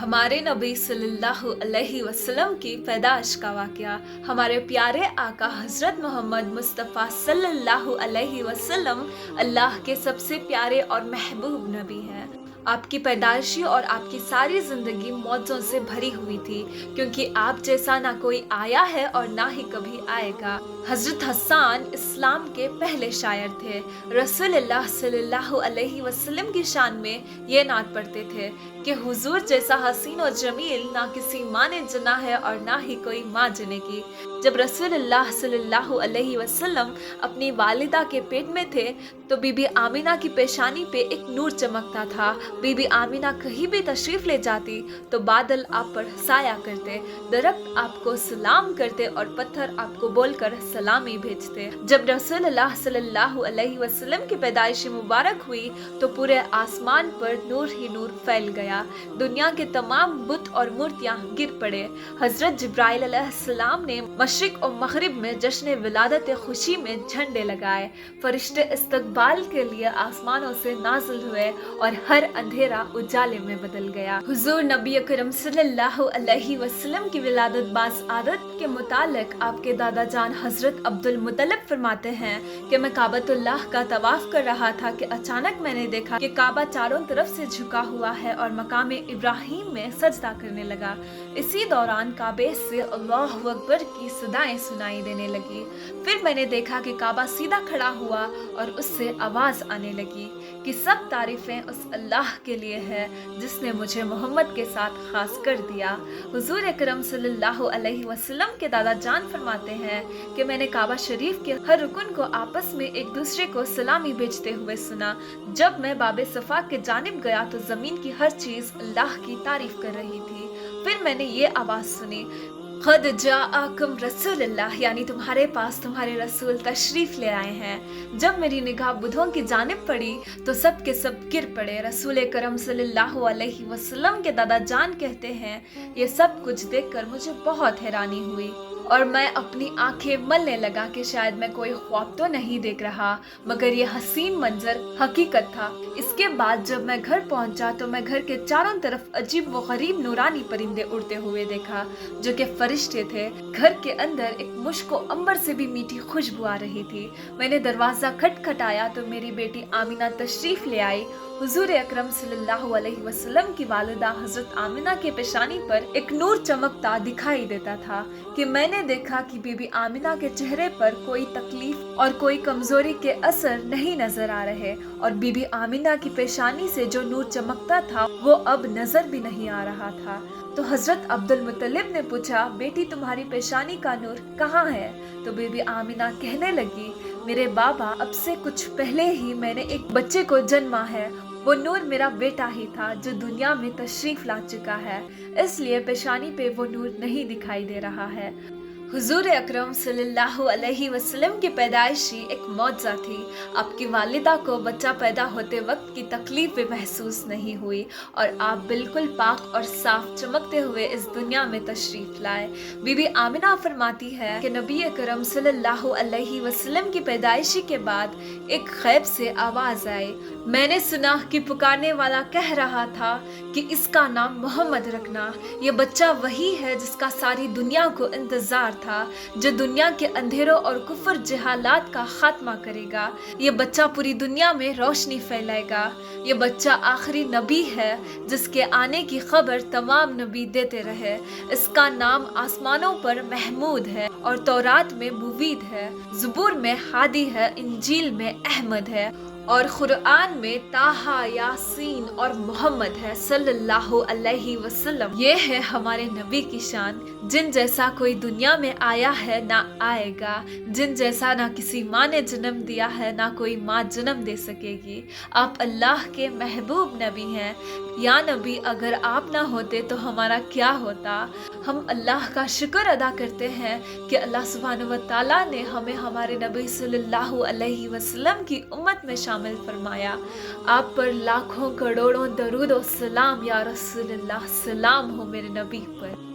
हमारे नबी सल्लल्लाहु अलैहि वसल्लम की पैदाइश का वाक़या। हमारे प्यारे आका हज़रत मोहम्मद मुस्तफ़ा सल्लल्लाहु अलैहि वसल्लम अल्लाह के सबसे प्यारे और महबूब नबी हैं। आपकी पैदाइशी और आपकी सारी ज़िंदगी मौज़ों से भरी हुई थी, क्योंकि आप जैसा ना कोई आया है और ना ही कभी आएगा। हज़रत हसन इस्लाम के पहले शायर थे। रसूलुल्लाह सल्लल्लाहु अलैहि वसल्लम की शान में ये नात पढ़ते थे कि हुजूर जैसा हसीन और जमील ना किसी माँ ने जना है और ना ही कोई माँ जनेगी। जब रसूलुल्लाह सल्लल्लाहु अलैहि वसल्लम अपनी वालिदा के पेट में थे तो बीबी आमिना की पेशानी पे एक नूर चमकता था। बीबी आमिना कहीं भी तशरीफ ले जाती तो बादल आप पर साया करते, दरख्त आपको सलाम करते और पत्थर आपको बोलकर सलामी भेजते। जब रसूलुल्लाह सल्लल्लाहु अलैहि वसल्लम की पैदाइश मुबारक हुई तो पूरे आसमान पर नूर ही नूर फैल गया। दुनिया के तमाम बुत और मूर्तियां गिर पड़े। हजरत जिब्राइल अलैहिस्सलाम ने मशरिक और मगरिब में जश्न विलादत खुशी में झंडे लगाए। फरिश्ते इस्तकबाल के लिए आसमानों से नाजिल हुए और हर अंधेरा उजाले में बदल गया। हुजूर नबी अकरम सल्लल्लाहु अलैहि वसल्लम की विलादत बास आदत के मुतालिक आपके दादा जान हजरत अब्दुल मुत्तलिब फरमाते हैं कि मैं काबतुल्लाह का तवाफ कर रहा था कि अचानक मैंने देखा कि काबा चारों तरफ से झुका हुआ है और मकाम इब्राहिम में सजदा करने लगा। इसी दौरान काबे से अल्लाहु अकबर की सदाएं सुनाई देने लगी। फिर मैंने देखा कि काबा सीधा खड़ा हुआ और उससे आवाज आने लगी कि सब तारीफें उस अल्लाह के लिए है जिसने मुझे मोहम्मद के साथ खास कर दिया। हुजूर अकरम सल्लल्लाहु अलैहि वसल्लम के दादा जान फरमाते हैं कि मैंने काबा शरीफ के हर रुकन को आपस में एक दूसरे को सलामी भेजते हुए सुना। जब मैं बाबे सफा के जानिब गया तो जमीन की हर चीज अल्लाह की तारीफ कर रही थी। फिर मैंने ये आवाज सुनी, क़द जाअकुम रसूलुल्लाह, यानी तुम्हारे पास तुम्हारे रसूल तशरीफ ले आए हैं। जब मेरी निगाह बुधों की जानिब पड़ी तो सब के सब गिर पड़े। रसूल करम सल्लल्लाहु अलैहि वसल्लम के दादा जान कहते हैं, ये सब कुछ देखकर मुझे बहुत हैरानी हुई और मैं अपनी आंखें मलने लगा कि शायद मैं कोई ख्वाब तो नहीं देख रहा, मगर ये हसीन मंजर हकीकत था। इसके बाद जब मैं घर पहुंचा तो मैं घर के चारों तरफ अजीब व गरीब नूरानी परिंदे उड़ते हुए देखा जो कि फरिश्ते थे। घर के अंदर एक मुश्क व अंबर से भी मीठी खुशबू आ रही थी। मैंने दरवाज़ा खटखटाया तो मेरी बेटी आमिना तशरीफ ले आई। हुजूर अकरम सल्लल्लाहु अलैहि वसल्लम की वालिदा हजरत आमिना के पेशानी पर एक नूर चमकता दिखाई देता था कि मैंने देखा कि बीबी आमिना के चेहरे पर कोई तकलीफ और कोई कमजोरी के असर नहीं नजर आ रहे और बीबी आमिना की पेशानी से जो नूर चमकता था वो अब नजर भी नहीं आ रहा था। तो हजरत अब्दुल मुत्तलिब ने पूछा, बेटी तुम्हारी पेशानी का नूर कहाँ है? तो बीबी आमिना कहने लगी, मेरे बाबा, अब से कुछ पहले ही मैंने एक बच्चे को जन्मा है। वो नूर मेरा बेटा ही था जो दुनिया में तशरीफ ला चुका है, इसलिए पेशानी पे वो नूर नहीं दिखाई दे रहा है। हुजूर अकरम सल्लल्लाहु अलैहि वसल्लम की पैदाइशी एक मौजज़ा थी। आपकी वालिदा को बच्चा पैदा होते वक्त की तकलीफ भी महसूस नहीं हुई और आप बिल्कुल पाक और साफ चमकते हुए इस दुनिया में तशरीफ लाए। बीबी आमिना फरमाती है कि नबी अकरम सल्लल्लाहु अलैहि वसल्लम की पैदाइशी के बाद एक खैब से आवाज़ आई। मैंने सुना कि पुकारने वाला कह रहा था कि इसका नाम मोहम्मद रखना। ये बच्चा वही है जिसका सारी दुनिया को इंतजार था, जो दुनिया के अंधेरों और कुफर जहालात का खात्मा करेगा। ये बच्चा पूरी दुनिया में रोशनी फैलाएगा। ये बच्चा आखिरी नबी है जिसके आने की खबर तमाम नबी देते रहे। इसका नाम आसमानों पर महमूद है और तौरात में मुवीद है, ज़बूर में हादी है, इंजील में अहमद है और कुरान में ताहा, यासीन और मोहम्मद है सल्लल्लाहु अलैहि वसल्लम। ये है हमारे नबी की शान, जिन जैसा कोई दुनिया में आया है ना आएगा, जिन जैसा ना किसी माँ ने जन्म दिया है ना कोई माँ जन्म दे सकेगी। आप अल्लाह के महबूब नबी हैं। या नबी, अगर आप ना होते तो हमारा क्या होता? हम अल्लाह का शुक्र अदा करते हैं कि अल्लाह सुब्हानहू व तआला ने हमें हमारे नबी सल्लल्लाहु अलैहि वसल्लम की उम्मत में शामिल फरमाया। आप पर लाखों करोड़ों दरूद और सलाम या रसूलुल्लाह, सलाम हो मेरे नबी पर।